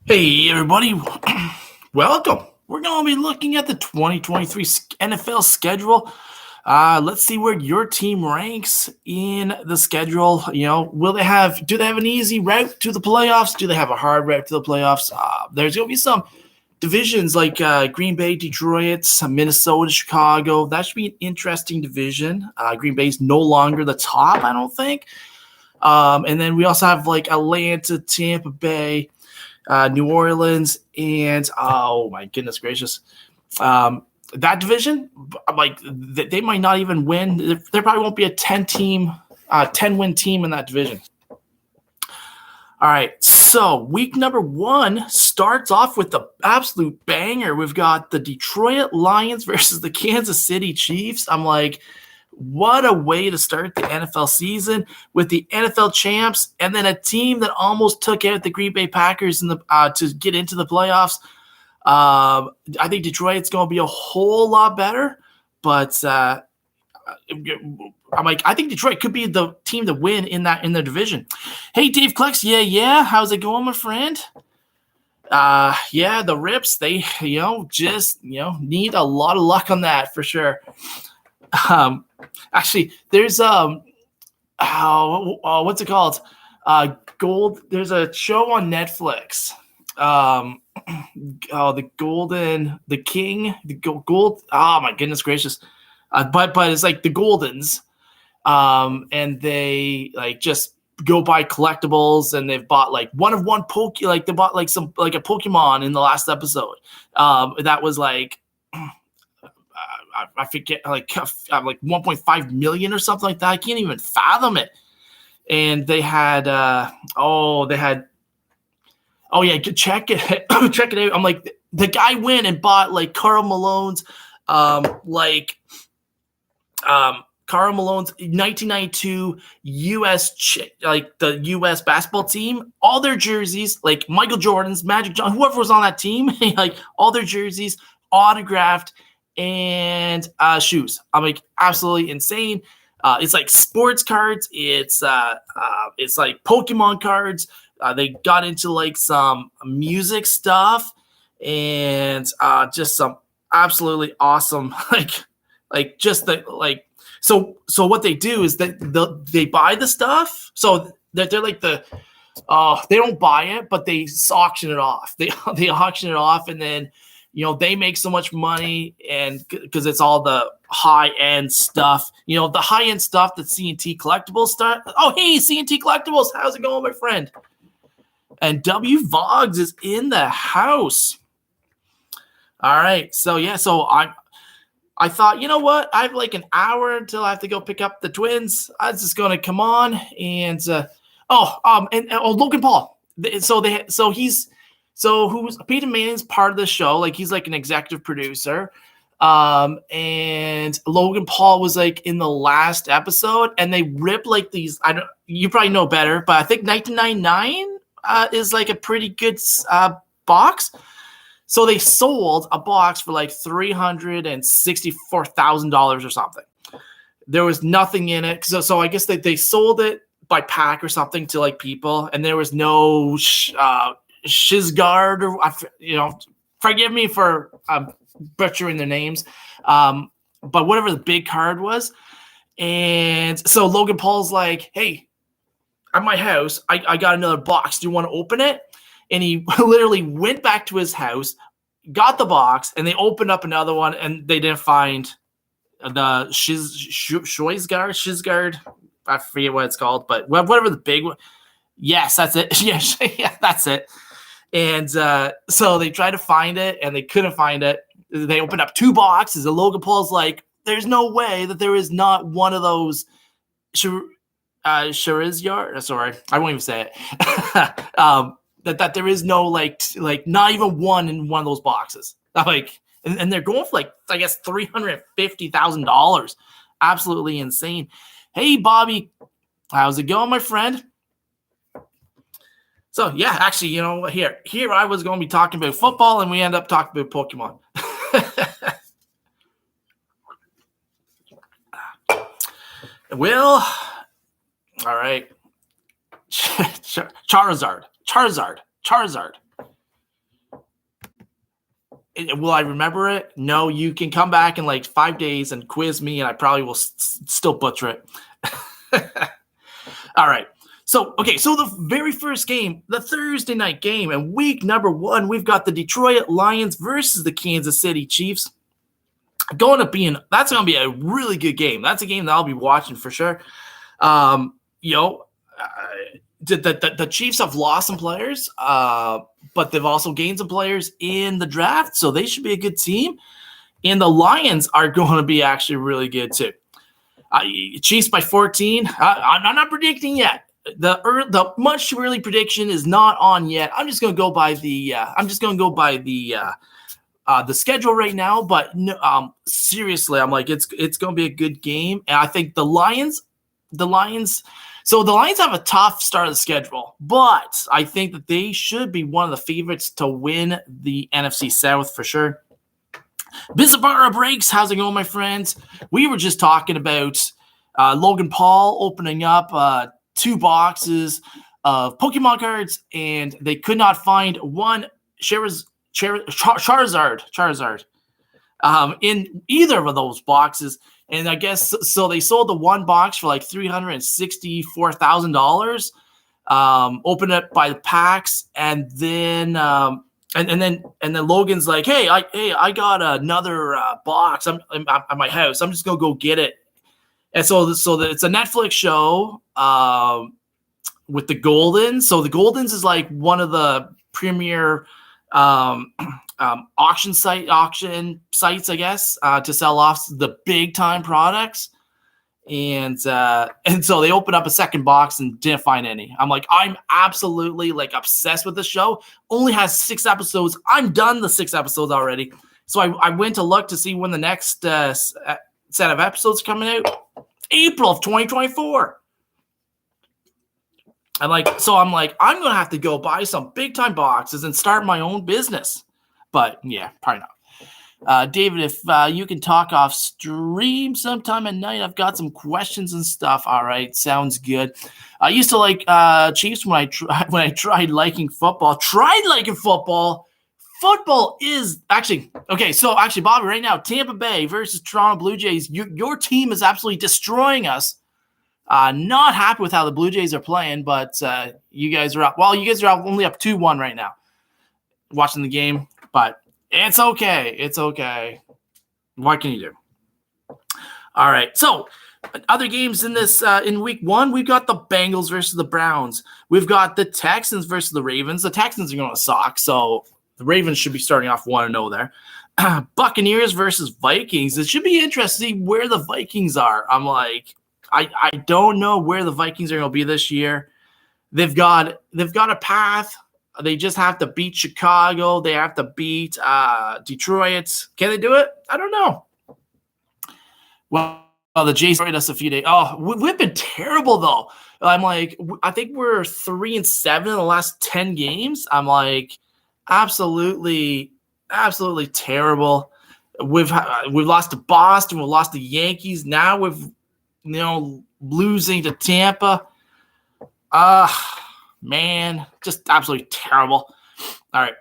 Hey, everybody. Welcome. We're going to be looking at the 2023 NFL schedule. Let's see where your team ranks in the schedule. Do they have an easy route to the playoffs? Do they have a hard route to the playoffs? There's going to be some divisions like Green Bay, Detroit, Minnesota, Chicago. That should be an interesting division. Green Bay's no longer the top, I don't think. And then we also have like Atlanta, Tampa Bay, New Orleans, and oh my goodness gracious, that division, like they might not even win. There probably won't be a 10-win team in that division. All right, so week number 1 starts off with the absolute banger. We've got the Detroit Lions versus the Kansas City Chiefs. I'm like, what a way to start the NFL season with the NFL champs and then a team that almost took out the Green Bay Packers in the to get into the playoffs. I think Detroit's going to be a whole lot better, but I think Detroit could be the team to win in the division. Hey, Dave Klex, yeah, how's it going, my friend? The Rips, they just need a lot of luck on that for sure. Actually, there's what's it called? Gold. There's a show on Netflix. The King, the Gold. Oh my goodness gracious! But it's like the Goldens, and they like just go buy collectibles, and they've bought like one of one like they bought like some like a Pokemon in the last episode. That was like. I forget, like 1.5 million or something like that. I can't even fathom it. And they had, check it, check it out. I'm like, the guy went and bought like Karl Malone's 1992 U.S. like the U.S. basketball team, all their jerseys, like Michael Jordan's, Magic Johnson, whoever was on that team, like all their jerseys autographed. And shoes. I'm like absolutely insane. It's like sports cards. It's like Pokemon cards. They got into like some music stuff and just some absolutely awesome like just the like so what they do is that they buy the stuff. So they're like they don't buy it, but they auction it off. They auction it off, and then they make so much money, and because it's all the high-end stuff, the high-end stuff that C&T Collectibles start. Oh, hey, C&T Collectibles, how's it going, my friend? And W Vogs is in the house. All right, so I thought, you know what? I have like an hour until I have to go pick up the twins. I was just gonna come on and Logan Paul. Who's Peyton Manning's part of the show, like he's like an executive producer. And Logan Paul was like in the last episode, and they rip like these. You probably know better, but I think 1999 is like a pretty good box. So they sold a box for like $364,000 or something. There was nothing in it, so I guess they sold it by pack or something to like people, and there was no Shizgard, or forgive me for butchering their names, but whatever the big card was. And so Logan Paul's like, hey, at my house, I got another box. Do you want to open it? And he literally went back to his house, got the box, and they opened up another one, and they didn't find the Shizgard. I forget what it's called, but whatever the big one. Yes, that's it. Yeah, that's it. And so they tried to find it, and they couldn't find it. They opened up 2 boxes, and Logan Paul's like, there's no way that there is not one of those Charizard. Sorry, I won't even say it. that there is no like not even one in one of those boxes. Like, and they're going for like, I guess, $350,000. Absolutely insane. Hey, Bobby, how's it going, my friend? So yeah, actually, here I was going to be talking about football, and we end up talking about Pokemon. Well, all right. Charizard. Will I remember it? No, you can come back in like 5 days and quiz me, and I probably will still butcher it. All right. So the very first game, the Thursday night game, and week number 1, we've got the Detroit Lions versus the Kansas City Chiefs. That's going to be a really good game. That's a game that I'll be watching for sure. The Chiefs have lost some players, but they've also gained some players in the draft, so they should be a good team. And the Lions are going to be actually really good too. Chiefs by 14. I'm not predicting yet. The much too early prediction is not on yet. I'm just going to go by the schedule right now. But seriously, I'm like it's going to be a good game, and I think the Lions. So the Lions have a tough start of the schedule, but I think that they should be one of the favorites to win the NFC South for sure. Bizarra Breaks, how's it going, my friends? We were just talking about Logan Paul opening up 2 boxes of Pokemon cards, and they could not find one Charizard in either of those boxes. And I guess so they sold the one box for like $364,000. Opened it by the packs, and then and then Logan's like, hey, I got another box. I'm at my house. I'm just gonna go get it. And so it's a Netflix show with the Goldens. So the Goldens is like one of the premier auction sites, I guess, to sell off the big time products. And so they opened up a second box and didn't find any. I'm like, I'm absolutely like obsessed with the show. Only has 6 episodes. I'm done the 6 episodes already. So I went to look to see when the next set of episodes coming out. April of 2024. I'm like, I'm going to have to go buy some big time boxes and start my own business. But yeah, probably not. David, if you can talk off stream sometime at night, I've got some questions and stuff. All right, sounds good. I used to like Chiefs when I tried liking football. Football is actually okay. So actually, Bobby, right now, Tampa Bay versus Toronto Blue Jays. Your team is absolutely destroying us. Not happy with how the Blue Jays are playing, but you guys are up. Well, you guys are only up 2-1 right now. Watching the game, but it's okay. It's okay. What can you do? All right. So other games in this in week 1, we've got the Bengals versus the Browns. We've got the Texans versus the Ravens. The Texans are going to suck, so the Ravens should be starting off 1-0 there. Buccaneers versus Vikings. It should be interesting where the Vikings are. I'm like, I don't know where the Vikings are going to be this year. They've got a path. They just have to beat Chicago. They have to beat Detroit. Can they do it? I don't know. Well, the Jays played us a few days. Oh, we've been terrible though. I'm like, I think we're 3-7 in the last 10 games. I'm like, absolutely terrible. We've lost to Boston. We've lost to Yankees. Now we've losing to Tampa. Man, just absolutely terrible. All right.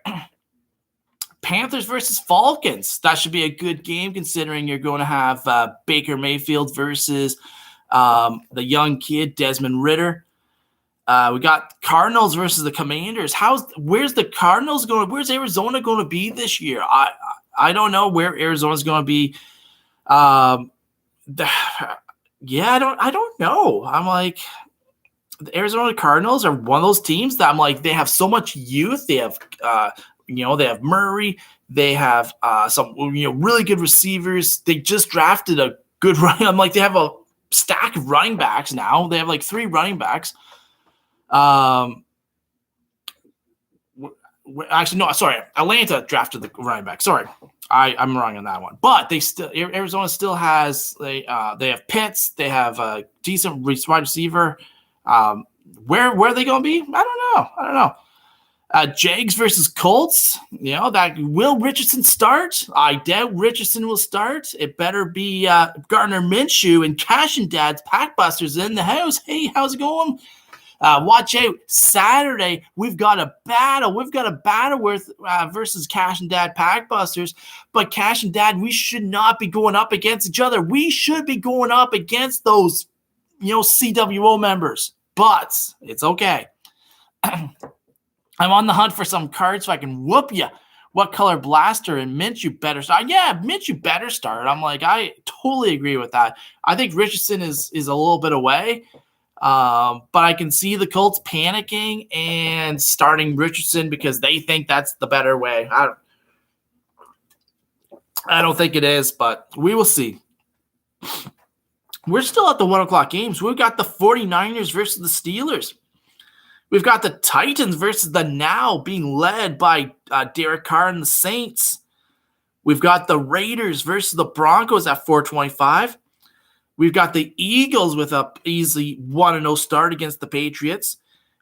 Panthers versus Falcons. That should be a good game considering you're going to have Baker Mayfield versus the young kid, Desmond Ridder. We got Cardinals versus the Commanders. Where's the Cardinals going? Where's Arizona going to be this year? I don't know where Arizona's going to be. I don't know. I'm like, the Arizona Cardinals are one of those teams that I'm like, they have so much youth. They have, they have Murray. They have some, really good receivers. They just drafted a good running. I'm like, they have a stack of running backs now. They have like 3 running backs. Actually, no, sorry. Atlanta drafted the running back. Sorry. I'm wrong on that one. But Arizona still has, they have Pitts. They have a decent wide receiver. Where are they going to be? I don't know. Jags versus Colts. That will Richardson start? I doubt Richardson will start. It better be Gardner Minshew and Cash and Dad's Packbusters in the house. Hey, how's it going? Watch out. Saturday, we've got a battle. We've got a battle versus Cash and Dad Packbusters. But Cash and Dad, we should not be going up against each other. We should be going up against those, CWO members. But it's okay. I'm on the hunt for some cards so I can whoop you. What color blaster and Minshew better start? Yeah, Minshew better start. I'm like, I totally agree with that. I think Richardson is a little bit away. But I can see the Colts panicking and starting Richardson because they think that's the better way. I don't think it is, but we will see. We're still at the 1 o'clock games. We've got the 49ers versus the Steelers. We've got the Titans versus the Now being led by Derek Carr and the Saints. We've got the Raiders versus the Broncos at 4:25. We've got the Eagles with a easy 1-0 start against the Patriots.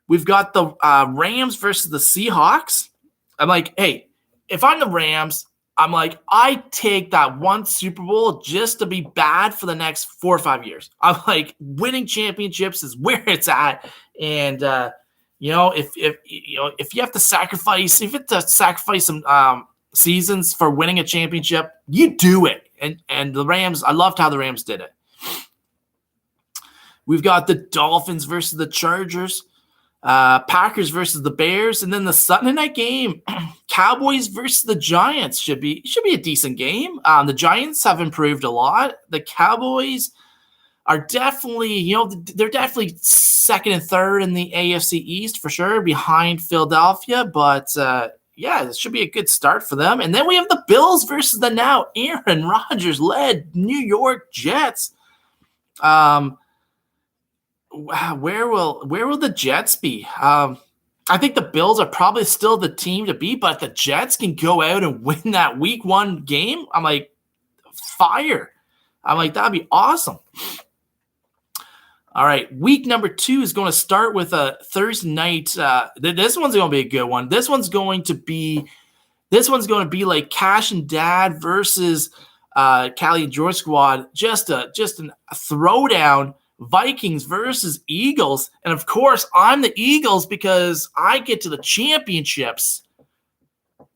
We've got the Rams versus the Seahawks. I'm like, hey, if I'm the Rams, I'm like, I take that one Super Bowl just to be bad for the next 4 or 5 years. I'm like, winning championships is where it's at. And, if you have to sacrifice, some seasons for winning a championship, you do it. And the Rams, I loved how the Rams did it. We've got the Dolphins versus the Chargers, Packers versus the Bears, and then the Sunday night game, Cowboys versus the Giants should be a decent game. The Giants have improved a lot. The Cowboys are definitely, they're definitely second and third in the AFC East for sure, behind Philadelphia. But it should be a good start for them. And then we have the Bills versus the now Aaron Rodgers led New York Jets. Where will the Jets be? I think the Bills are probably still the team to beat, but the Jets can go out and win that week 1 game. I'm like, fire. I'm like, that'd be awesome. All right, week number 2 is going to start with a Thursday night. This one's going to be a good one. This one's going to be like Cash and Dad versus Callie and George squad. Just a throwdown. Vikings versus Eagles. And of course, I'm the Eagles because I get to the championships.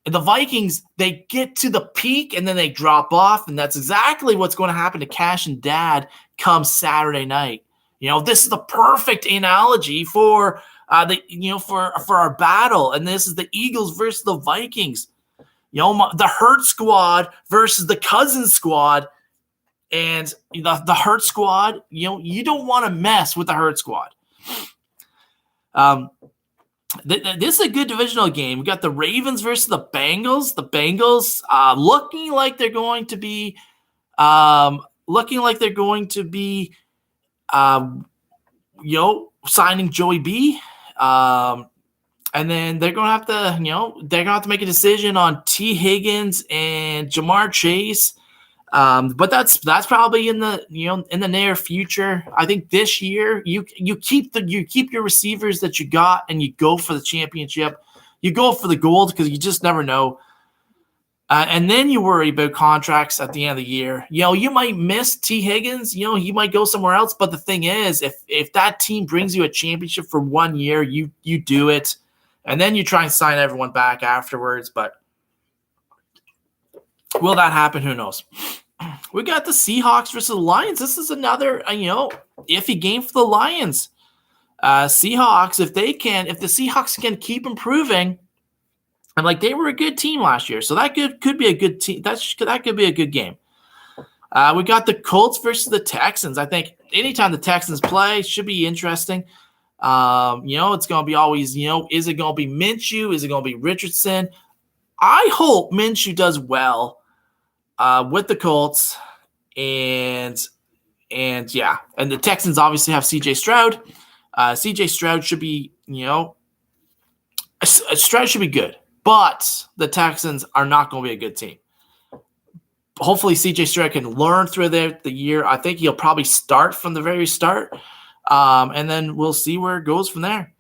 And the Vikings, they get to the peak and then they drop off. And that's exactly what's going to happen to Cash and Dad come Saturday night. This is the perfect analogy for for our battle. And this is the Eagles versus the Vikings. The Hurt squad versus the Cousins squad. And the Hurt squad, you don't want to mess with the Hurt squad. This is a good divisional game. We got the Ravens versus the Bengals. The Bengals looking like they're going to be signing Joey B. And then they're gonna have to make a decision on T. Higgins and Jamar Chase. But that's probably in the near future. I think this year you keep your receivers that you got and you go for the championship. You go for the gold because you just never know. And then you worry about contracts at the end of the year. You might miss T. Higgins. He might go somewhere else. But the thing is, if that team brings you a championship for 1 year, you do it, and then you try and sign everyone back afterwards. But will that happen? Who knows? We got the Seahawks versus the Lions. This is another, iffy game for the Lions. Seahawks, if the Seahawks can keep improving, and like they were a good team last year, so that could be a good team. That could be a good game. We got the Colts versus the Texans. I think anytime the Texans play should be interesting. It's going to be always, is it going to be Minshew? Is it going to be Richardson? I hope Minshew does well with the Colts, and the Texans obviously have C.J. Stroud. C.J. Stroud should be, Stroud should be good, but the Texans are not going to be a good team. Hopefully, C.J. Stroud can learn through the year. I think he'll probably start from the very start, and then we'll see where it goes from there.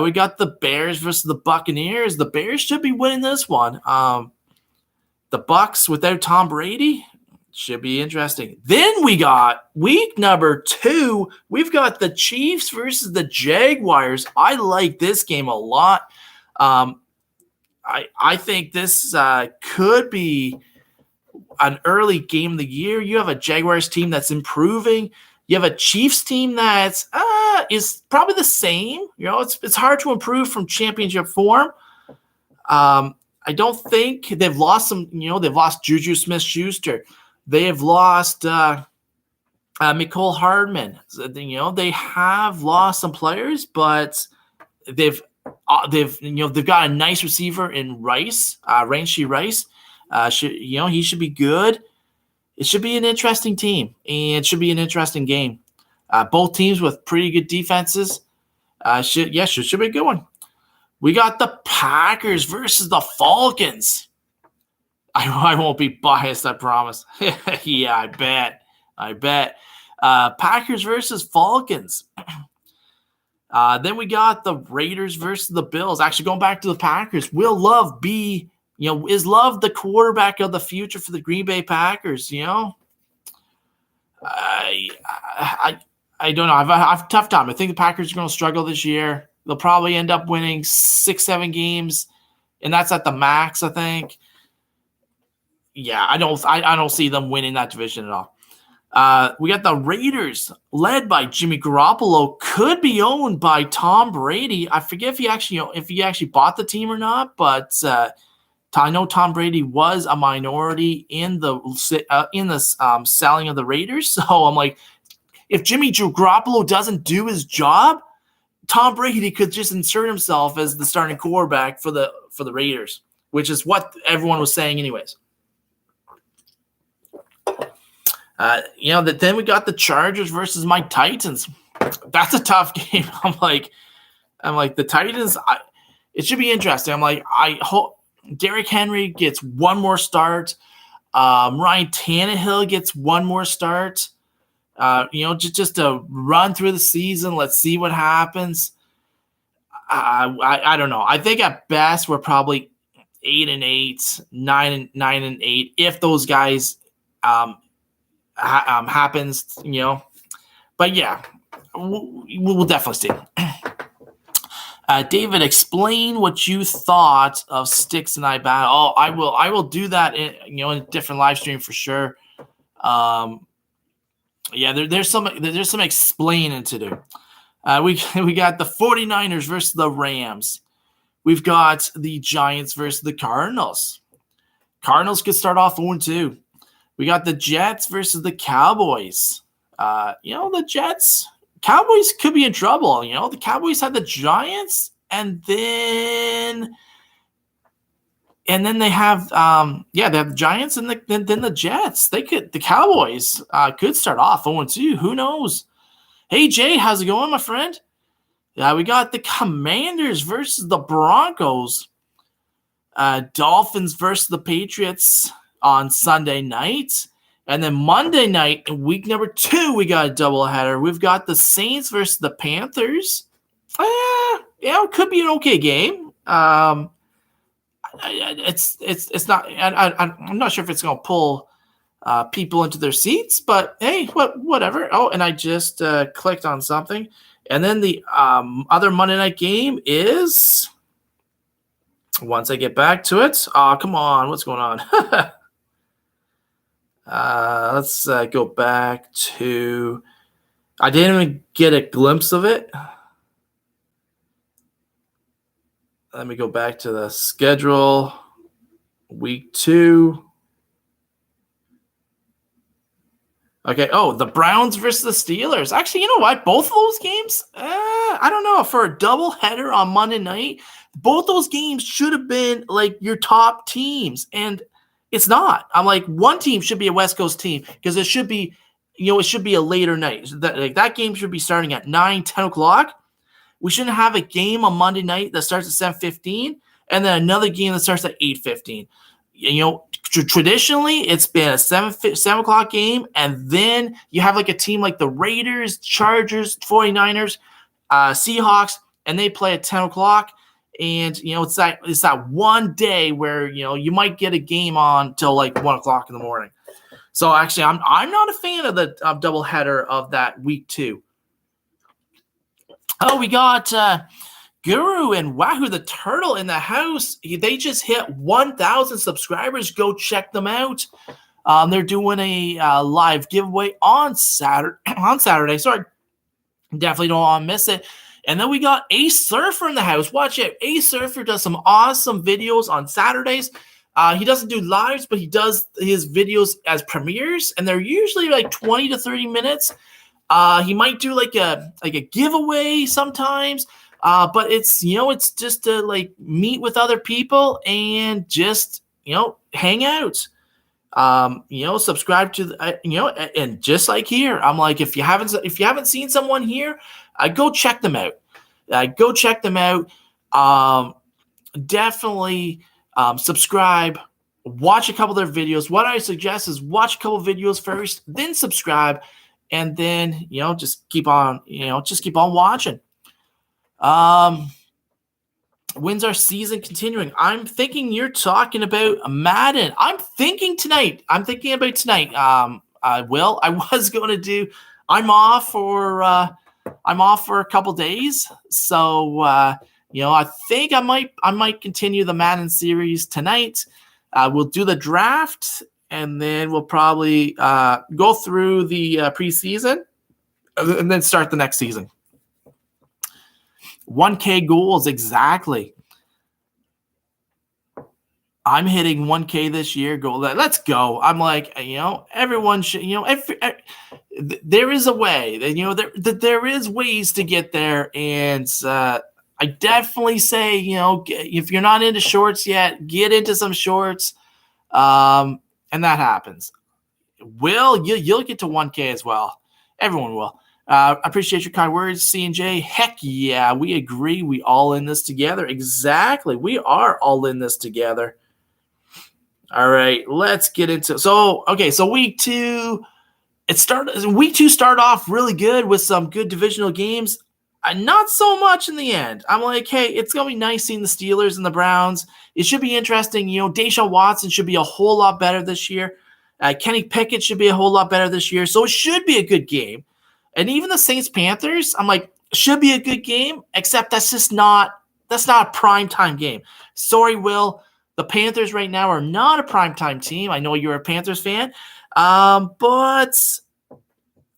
We got the Bears versus the Buccaneers. The Bears should be winning this one. The Bucs without Tom Brady, Should be interesting. Then we got week number 2. We've got the Chiefs versus the Jaguars. I like this game a lot. I think this could be an early game of the year. You have a Jaguars team that's improving. You have a Chiefs team that is probably the same. It's hard to improve from championship form. I don't think they've lost some. They've lost Juju Smith-Schuster. They have lost Mecole Hardman. They have lost some players, but they've got a nice receiver in Rice, Rashee Rice. He should be good. It should be an interesting team, and it should be an interesting game. Both teams with pretty good defenses. Should be a good one. We got the Packers versus the Falcons. I won't be biased, I promise. Yeah, I bet. Packers versus Falcons. Then we got the Raiders versus the Bills. Actually, going back to the Packers, will Love be, is Love the quarterback of the future for the Green Bay Packers? I don't know. I've a tough time. I think the Packers are going to struggle this year. They'll probably end up winning 6-7 games, and that's at the max, I think. Yeah, I don't see them winning that division at all. We got the Raiders, led by Jimmy Garoppolo, could be owned by Tom Brady. I forget if he actually bought the team or not, but I know Tom Brady was a minority in the selling of the Raiders. So I'm like, if Jimmy Garoppolo doesn't do his job, Tom Brady could just insert himself as the starting quarterback for the Raiders, which is what everyone was saying anyways. Then we got the Chargers versus my Titans. That's a tough game. I'm like the Titans. It should be interesting. I hope Derrick Henry gets one more start. Ryan Tannehill gets one more start. Just to run through the season. Let's see what happens. I don't know. I think at best we're probably 8-8, 9-8 if those guys happens, But yeah, we'll definitely see. David, explain what you thought of Sticks and I Battle. Oh, I will do that in a different live stream for sure. Yeah, there's some explaining to do. We got the 49ers versus the Rams. We've got the Giants versus the Cardinals. Cardinals could start off 0-2. We got the Jets versus the Cowboys. The Cowboys could be in trouble. The Cowboys had the Giants, and then they have they have the Giants and then the Jets. The Cowboys could start off 0-2. Who knows? Hey Jay, how's it going, my friend? We got the Commanders versus the Broncos. Dolphins versus the Patriots on Sunday night. And then Monday night in week number 2, we got a doubleheader. We've got the Saints versus the Panthers. It could be an okay game. It's not. I'm not sure if it's going to pull people into their seats, but hey, whatever. Oh, and I just clicked on something, and then the other Monday night game is. Once I get back to it, come on, what's going on? Let's go back to. I didn't even get a glimpse of it. Let me go back to the schedule. Week 2. Okay. Oh, the Browns versus the Steelers. Actually, you know what? Both of those games, I don't know. For a doubleheader on Monday night, both those games should have been like your top teams, and it's not. I'm like, one team should be a West Coast team because it should be, it should be a later night. That game should be starting at 9, 10 o'clock. We shouldn't have a game on Monday night that starts at 7:15 and then another game that starts at 8:15. Traditionally, it's been a 7 o'clock game, and then you have like a team like the Raiders, Chargers, 49ers, Seahawks, and they play at 10 o'clock. And, it's that one day where, you might get a game on till like 1 o'clock in the morning. So actually, I'm not a fan of the doubleheader of that week 2. Oh, we got Guru and Wahoo the Turtle in the house. They just hit 1,000 subscribers. Go check them out. They're doing a live giveaway on Saturday. Sorry, definitely don't want to miss it. And then we got Ace Surfer in the house. Watch it. Ace Surfer does some awesome videos on Saturdays. He doesn't do lives, but he does his videos as premieres, and they're usually like 20 to 30 minutes. He might do like a giveaway sometimes, but it's just to like meet with other people and just hang out. Subscribe to and just like here, I'm like, if you haven't seen someone here, go check them out. Go check them out. Definitely subscribe. Watch a couple of their videos. What I suggest is watch a couple of videos first, then subscribe, and then just keep on watching. When's our season continuing? I'm thinking you're talking about Madden. I'm thinking about tonight. I was going to do. I'm off for a couple days, so I think I might continue the Madden series tonight. We'll do the draft, and then we'll probably go through the preseason, and then start the next season. 1K goals, exactly. I'm hitting 1K this year. Let's go. I'm like, everyone should, there is a way. There is ways to get there, and I definitely say, if you're not into shorts yet, get into some shorts, and that happens. You'll get to 1K as well. Everyone will. I appreciate your kind words, C&J. Heck yeah, we agree. We all in this together. Exactly. We are all in this together. All right, let's get into so week 2. Week 2 started off really good with some good divisional games. Not so much in the end. I'm like, hey, it's going to be nice seeing the Steelers and the Browns. It should be interesting. Deshaun Watson should be a whole lot better this year. Kenny Pickett should be a whole lot better this year. So it should be a good game. And even the Saints-Panthers, I'm like, should be a good game, except that's not a primetime game. Sorry, Will. The Panthers right now are not a primetime team. I know you're a Panthers fan. But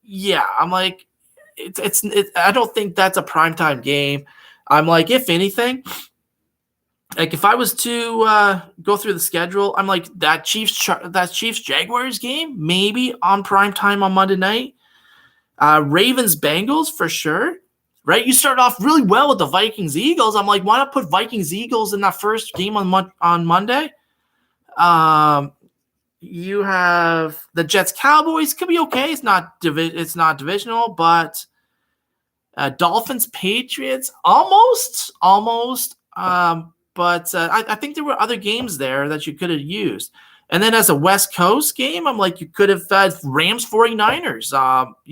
yeah, I'm like, I don't think that's a primetime game. I'm like, if anything, like if I was to go through the schedule, I'm like that Chiefs Jaguars game maybe on primetime on Monday night. Ravens Bengals for sure. Right, you start off really well with the Vikings Eagles. I'm like, why not put Vikings Eagles in that first game on Monday? You have the Jets Cowboys, could be okay. It's not divisional, but Dolphins Patriots almost. But I think there were other games there that you could have used. And then as a West Coast game, I'm like, you could have had Rams 49ers.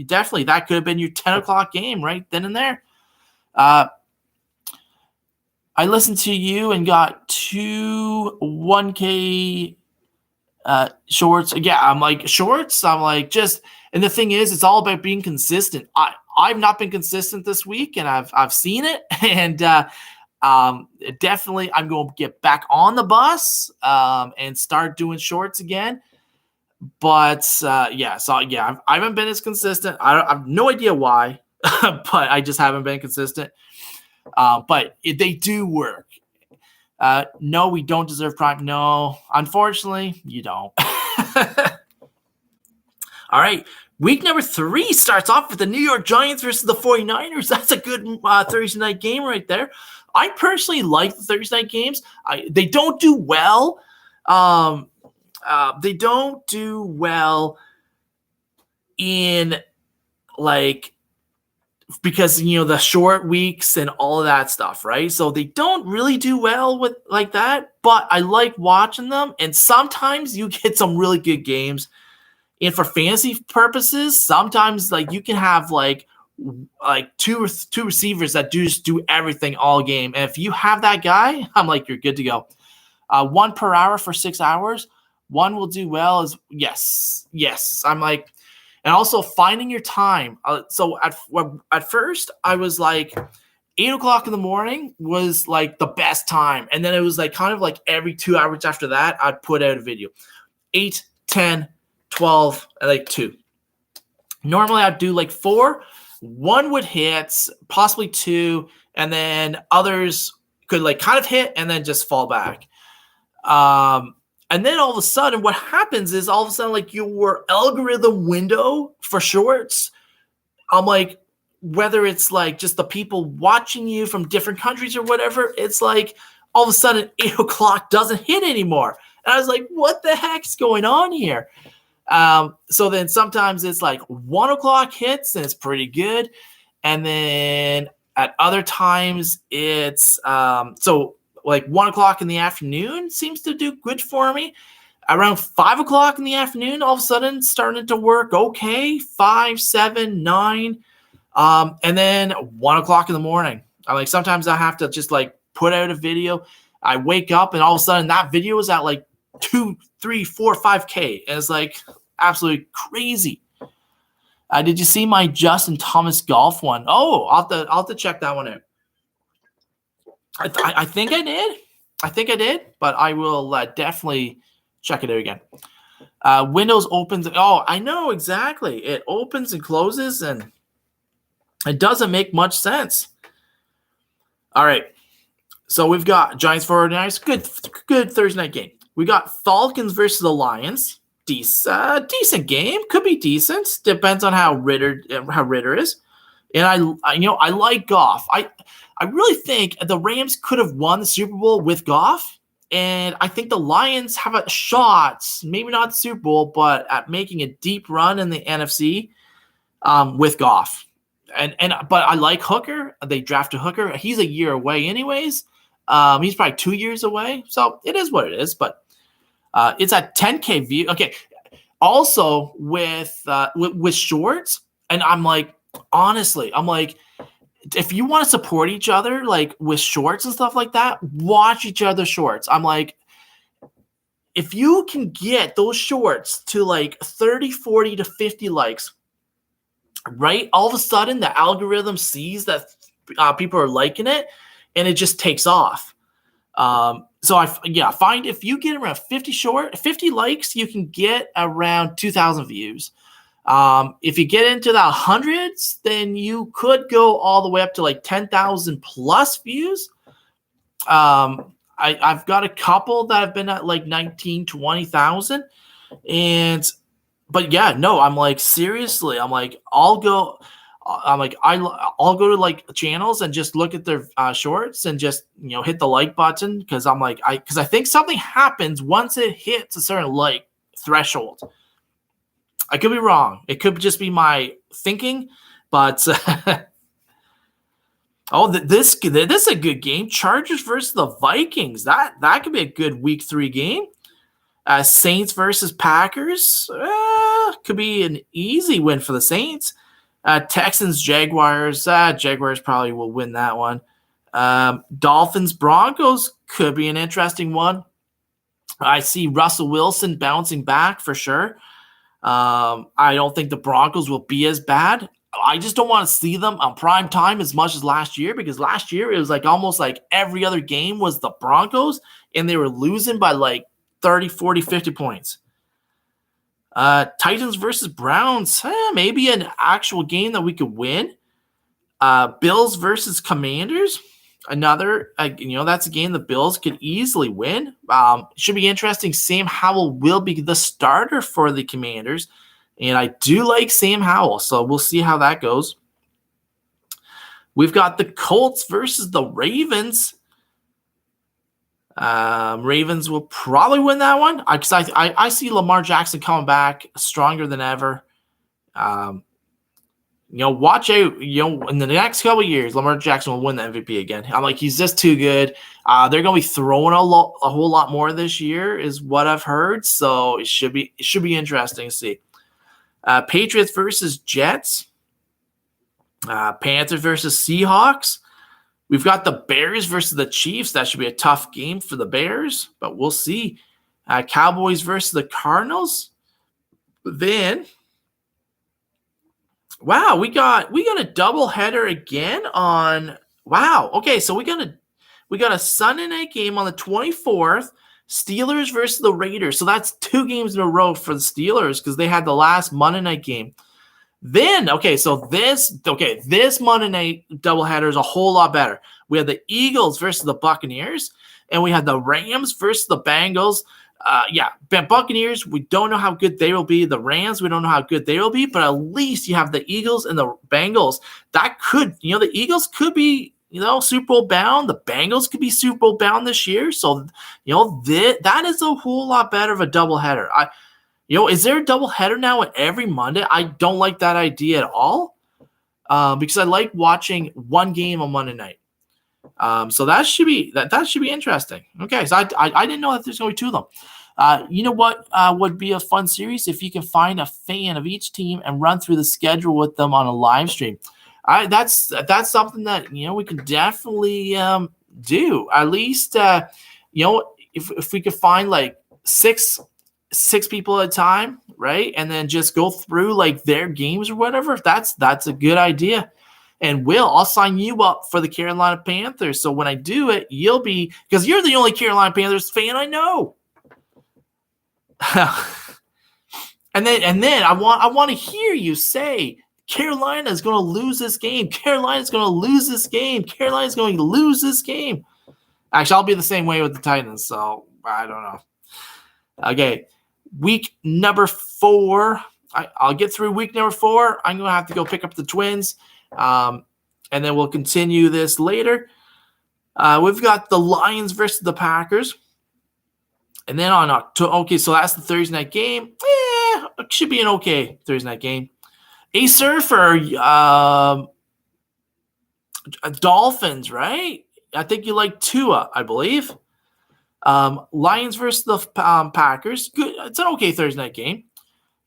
Definitely that could have been your 10 o'clock game right then and there. I listened to you and got 2 1K shorts. Yeah, I'm like, shorts. I'm like, and the thing is, it's all about being consistent. I've not been consistent this week, and I've seen it. And definitely I'm going to get back on the bus and start doing shorts again. But I haven't been as consistent. I have no idea why, but I just haven't been consistent. But they do work. No, we don't deserve prime. No, unfortunately, you don't. All right. Week number 3 starts off with the New York Giants versus the 49ers. That's a good Thursday night game right there. I personally like the Thursday night games. They don't do well. They don't do well in because the short weeks and all of that stuff, right? So they don't really do well with like that, but I like watching them, and sometimes you get some really good games. And for fantasy purposes, sometimes you can have two receivers that just do everything all game. And if you have that guy, I'm like, you're good to go. 1 per hour for 6 hours. one will do well is yes. I'm like, and also finding your time. So at first I was like 8 o'clock in the morning was like the best time. And then it was like kind of like every 2 hours after that, I'd put out a video. 8, 10, 12, and like 2. Normally I'd do like 4. One would hit, possibly 2, and then others could like kind of hit and then just fall back. And then all of a sudden, what happens is all of a sudden, like your algorithm window for shorts, I'm like, whether it's like just the people watching you from different countries or whatever, it's like all of a sudden 8 o'clock doesn't hit anymore. And I was like, what the heck's going on here? So then sometimes it's like 1 o'clock hits and it's pretty good. And then at other times it's so like 1 o'clock in the afternoon seems to do good for me. Around 5 o'clock in the afternoon, all of a sudden starting to work okay. 5, 7, 9. And then 1 o'clock in the morning. Like sometimes I have to just like put out a video. I wake up and all of a sudden that video is at like 2, 3, 4, 5K. And it's like absolutely crazy. Did you see my Justin Thomas golf one? Oh, I'll have to check that one out. I think I did. But I will definitely check it out again. Windows opens. Oh, I know exactly. It opens and closes, and it doesn't make much sense. All right. So we've got Giants 49ers. Good Thursday night game. We got Falcons versus the Lions. Decent game. Could be decent. Depends on how Ritter is. And I like Goff. I really think the Rams could have won the Super Bowl with Goff. And I think the Lions have a shot, maybe not the Super Bowl, but at making a deep run in the NFC with Goff. But I like Hooker. They drafted Hooker. He's a year away anyways. He's probably 2 years away. So it is what it is. But it's at 10K view. Okay. Also with shorts, and I'm like, honestly, if you want to support each other, like with shorts and stuff like that, watch each other's shorts. I'm like, if you can get those shorts to like 30, 40 to 50 likes, right? All of a sudden the algorithm sees that people are liking it and it just takes off. So I find if you get around 50 likes, you can get around 2,000 views. If you get into the hundreds, then you could go all the way up to like 10,000 plus views. I've got a couple that have been at like 19, 20,000. But yeah, no, I'm like, seriously, I'm like, I'll go to like channels and just look at their shorts and just, hit the like button. Cause I'm like, I think something happens once it hits a certain like threshold. I could be wrong. It could just be my thinking, but this is a good game. Chargers versus the Vikings. That could be a good week 3 game. Saints versus Packers. Could be an easy win for the Saints. Texans Jaguars. Jaguars probably will win that one. Dolphins Broncos could be an interesting one. I see Russell Wilson bouncing back for sure. I don't think the Broncos will be as bad. I just don't want to see them on prime time as much as last year, because last year it was like almost like every other game was the Broncos and they were losing by like 30, 40, 50 points. Titans versus Browns. Maybe an actual game that we could win. Bills versus Commanders. Another, that's a game the Bills could easily win. Should be interesting. Sam Howell will be the starter for the Commanders, and I do like Sam Howell, so we'll see how that goes. We've got the Colts versus the Ravens. Ravens will probably win that one because I see Lamar Jackson coming back stronger than ever. Watch out. In the next couple of years, Lamar Jackson will win the MVP again. I'm like, he's just too good. They're going to be throwing a whole lot more this year, is what I've heard. So it should be interesting to see. Patriots versus Jets. Panthers versus Seahawks. We've got the Bears versus the Chiefs. That should be a tough game for the Bears, but we'll see. Cowboys versus the Cardinals. Then, wow, we got a doubleheader again on. Wow. Okay, so we got a Sunday night game on the 24th. Steelers versus the Raiders. So that's 2 games in a row for the Steelers because they had the last Monday night game. Then, this Monday night doubleheader is a whole lot better. We had the Eagles versus the Buccaneers, and we had the Rams versus the Bengals. Buccaneers, we don't know how good they will be. The Rams, we don't know how good they will be, but at least you have the Eagles and the Bengals. That could, the Eagles could be, Super Bowl bound. The Bengals could be Super Bowl bound this year. So, that is a whole lot better of a doubleheader. Is there a doubleheader now every Monday? I don't like that idea at all because I like watching one game on Monday night. So that should be interesting. Okay, so I didn't know that there's going to be 2 of them. You know what would be a fun series if you can find a fan of each team and run through the schedule with them on a live stream. That's something that we can definitely do. At least if we could find like six people at a time, right, and then just go through like their games or whatever. That's a good idea. And I'll sign you up for the Carolina Panthers. So when I do it, you'll be, because you're the only Carolina Panthers fan I know. and then I want to hear you say Carolina is going to lose this game. Carolina's going to lose this game. Carolina's going to lose this game. Actually, I'll be the same way with the Titans. So I don't know. Okay, week number 4. I'll get through week number 4. I'm going to have to go pick up the Twins. And then we'll continue this later. We've got the Lions versus the Packers. And then on October, so that's the Thursday night game. It should be an okay Thursday night game. A Surfer, Dolphins, right? I think you like Tua, I believe. Lions versus the Packers. Good. It's an okay Thursday night game.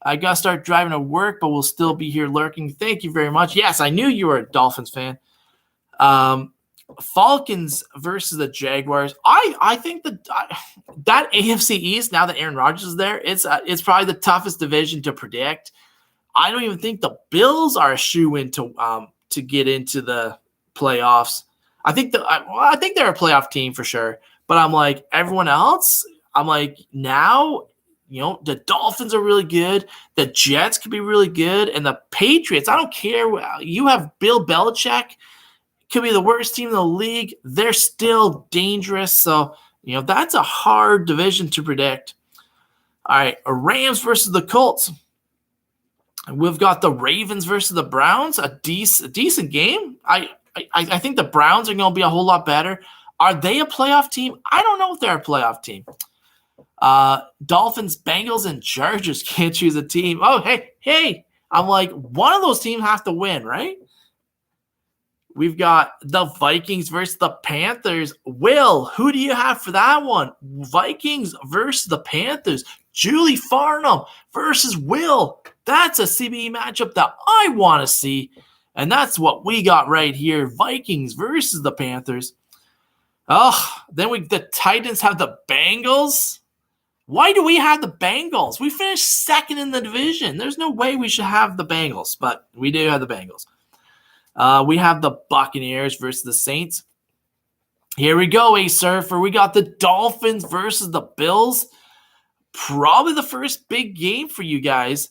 I got to start driving to work, but we'll still be here lurking. Thank you very much. Yes, I knew you were a Dolphins fan. Falcons versus the Jaguars. I think that AFC East, now that Aaron Rodgers is there, it's probably the toughest division to predict. I don't even think the Bills are a shoo-in to get into the playoffs. I think they're a playoff team for sure. But I'm like, everyone else, I'm like, now, the Dolphins are really good. The Jets could be really good. And the Patriots, I don't care. You have Bill Belichick, could be the worst team in the league. They're still dangerous. So, that's a hard division to predict. All right, Rams versus the Colts. We've got the Ravens versus the Browns, a decent game. I think the Browns are going to be a whole lot better. Are they a playoff team? I don't know if they're a playoff team. Dolphins, Bengals, and Chargers can't choose a team. Oh, hey. I'm like, one of those teams have to win, right? We've got the Vikings versus the Panthers. Will, who do you have for that one? Vikings versus the Panthers. Julie Farnham versus Will. That's a CBE matchup that I want to see. And that's what we got right here. Vikings versus the Panthers. Oh, then the Titans have the Bengals. Why do we have the Bengals? We finished second in the division. There's no way we should have the Bengals, but we do have the Bengals. We have the Buccaneers versus the Saints. Here we go, A Surfer. We got the Dolphins versus the Bills. Probably the first big game for you guys.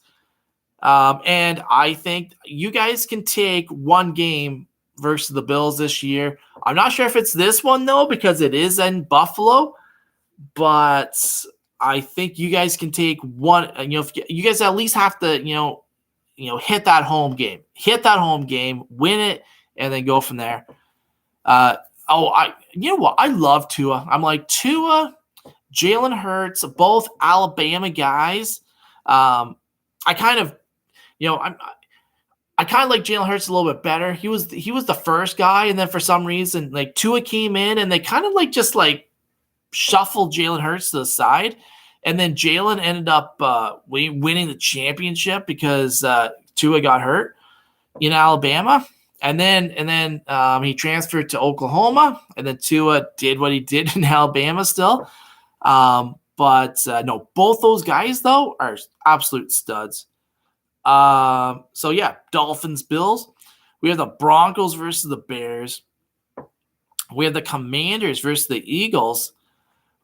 And I think you guys can take one game versus the Bills this year. I'm not sure if it's this one, though, because it is in Buffalo. But I think you guys can take one. If you guys at least have to, hit that home game. Hit that home game, win it, and then go from there. You know what? I love Tua. I'm like, Tua, Jalen Hurts, both Alabama guys. I kind of like Jalen Hurts a little bit better. He was the first guy, and then for some reason, like Tua came in, and they kind of just shuffled Jalen Hurts to the side, and then Jalen ended up winning the championship because Tua got hurt in Alabama, and then he transferred to Oklahoma, and then Tua did what he did in Alabama still. But no, both those guys, though, are absolute studs. So, yeah, Dolphins, Bills. We have the Broncos versus the Bears. We have the Commanders versus the Eagles.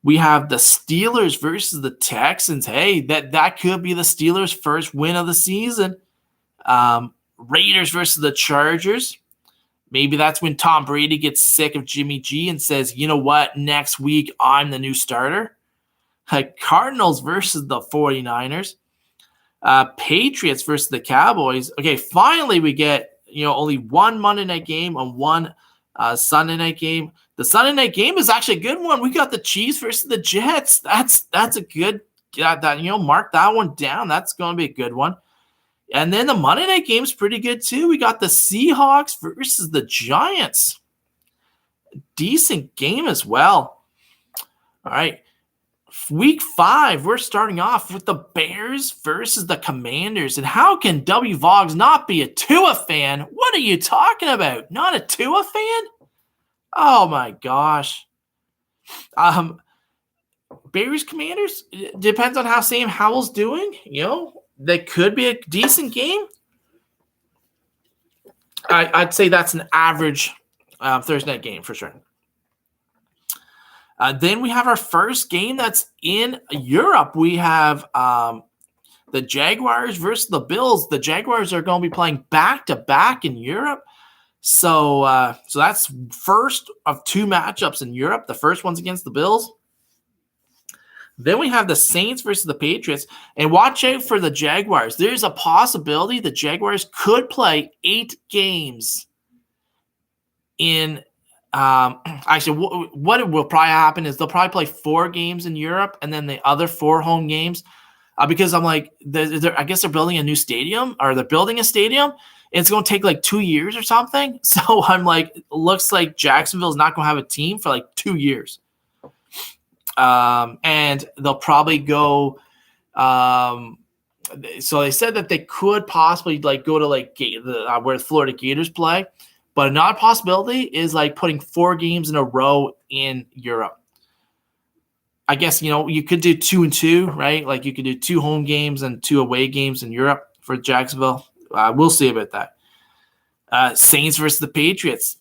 We have the Steelers versus the Texans. Hey, that could be the Steelers' first win of the season. Raiders versus the Chargers. Maybe that's when Tom Brady gets sick of Jimmy G and says, you know what, next week I'm the new starter. Cardinals versus the 49ers. Patriots versus the Cowboys. Okay, finally we get only one Monday night game and one Sunday night game. The Sunday night game is actually a good one. We got the Chiefs versus the Jets. That's a good mark that one down. That's going to be a good one. And then the Monday night game is pretty good too. We got the Seahawks versus the Giants. Decent game as well. All right. Week 5, we're starting off with the Bears versus the Commanders. And how can W. Vogs not be a Tua fan? What are you talking about? Not a Tua fan? Oh my gosh. Bears Commanders, depends on how Sam Howell's doing. That could be a decent game. I'd say that's an average Thursday night game for sure. Then we have our first game that's in Europe. We have the Jaguars versus the Bills. The Jaguars are going to be playing back-to-back in Europe. So that's first of 2 matchups in Europe. The first one's against the Bills. Then we have the Saints versus the Patriots. And watch out for the Jaguars. There's a possibility the Jaguars could play 8 games in actually, what will probably happen is they'll probably play 4 games in Europe and then the other 4 home games. Because I'm like, I guess they're building a new stadium, or they're building a stadium. And it's going to take like 2 years or something. So I'm like, it looks like Jacksonville's not going to have a team for like 2 years. And they'll probably go. So they said that they could possibly like go to like where the Florida Gators play. But another possibility is like putting 4 games in a row in Europe. I guess, you could do 2 and 2, right? Like you could do 2 home games and 2 away games in Europe for Jacksonville. We'll see about that. Saints versus the Patriots.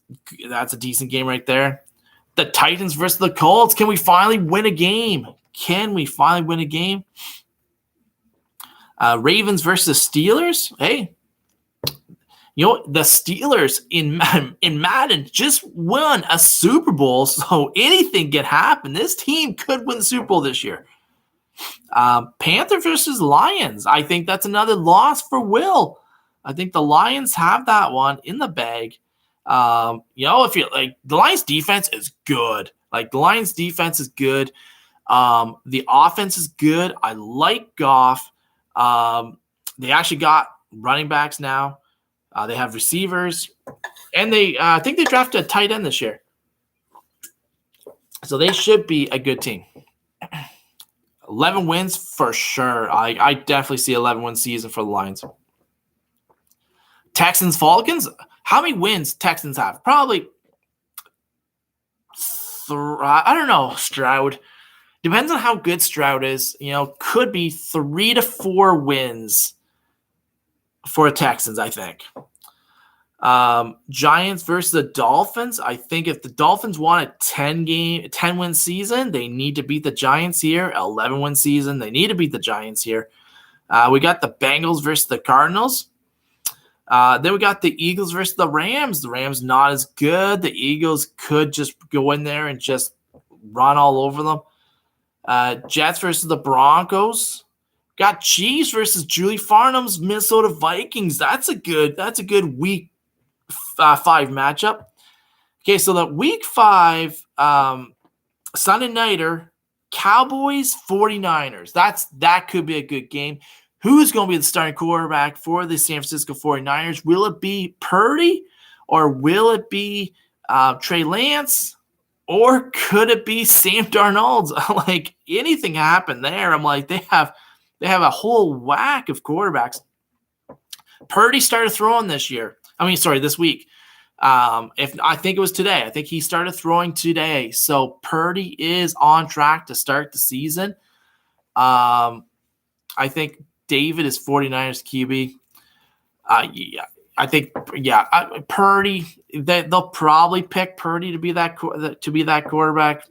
That's a decent game right there. The Titans versus the Colts. Can we finally win a game? Ravens versus Steelers. Hey. The Steelers in Madden just won a Super Bowl, so anything can happen. This team could win the Super Bowl this year. Panther versus Lions. I think that's another loss for Will. I think the Lions have that one in the bag. If you like, the Lions defense is good. Like the Lions defense is good. The offense is good. I like Goff. They actually got running backs now. They have receivers, and I think they drafted a tight end this year. So they should be a good team. 11 wins for sure. I definitely see 11-win season for the Lions. Texans, Falcons. How many wins Texans have? Probably, I don't know, Stroud. Depends on how good Stroud is. Could be 3 to 4 wins for Texans, I think. Giants versus the Dolphins. I think if the Dolphins want a 10-win season, they need to beat the Giants here. 11-win season, they need to beat the Giants here. We got the Bengals versus the Cardinals. Then we got the Eagles versus the Rams. The Rams not as good. The Eagles could just go in there and just run all over them. Jets versus the Broncos. Got Chiefs versus Julie Farnham's Minnesota Vikings. That's a good week 5 matchup. Okay, so the week 5 Sunday nighter, Cowboys 49ers. That could be a good game. Who's going to be the starting quarterback for the San Francisco 49ers? Will it be Purdy, or will it be Trey Lance, or could it be Sam Darnold? Like anything happened there. I'm like, they have a whole whack of quarterbacks. Purdy started throwing this week. If I think it was today. I think he started throwing today. So Purdy is on track to start the season. I think David is 49ers QB. Yeah, I think Purdy. They'll probably pick Purdy to be that quarterback.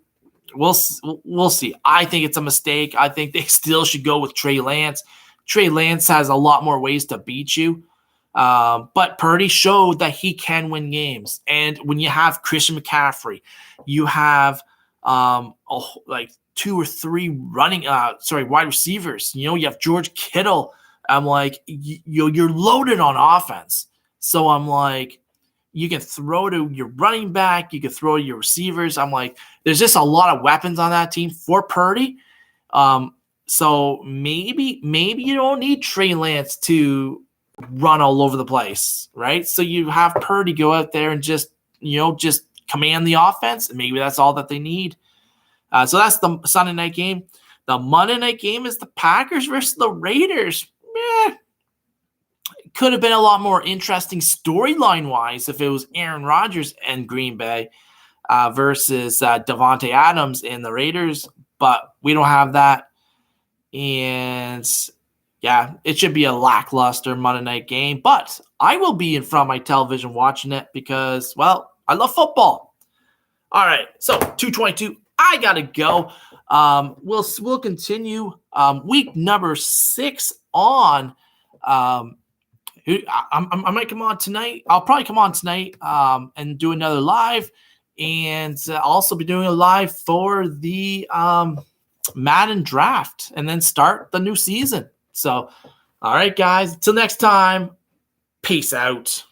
We'll see. I think it's a mistake. I think they still should go with Trey Lance. Trey Lance has a lot more ways to beat you. But Purdy showed that he can win games. And when you have Christian McCaffrey, you have like 2 or 3 wide receivers. You have George Kittle. I'm like, you're loaded on offense. So I'm like, you can throw to your running back. You can throw to your receivers. I'm like, there's just a lot of weapons on that team for Purdy. So maybe you don't need Trey Lance to run all over the place, right? So you have Purdy go out there and just command the offense, and maybe that's all that they need. So that's the Sunday night game. The Monday night game is the Packers versus the Raiders. It could have been a lot more interesting storyline-wise if it was Aaron Rodgers and Green Bay versus Davante Adams and the Raiders, but we don't have that. And yeah, it should be a lackluster Monday night game, but I will be in front of my television watching it because, well, I love football. All right, so 222, I gotta go. We'll continue week number 6 on. I might come on tonight. I'll probably come on tonight and do another live, and also be doing a live for the Madden draft, and then start the new season. So, all right, guys, until next time, peace out.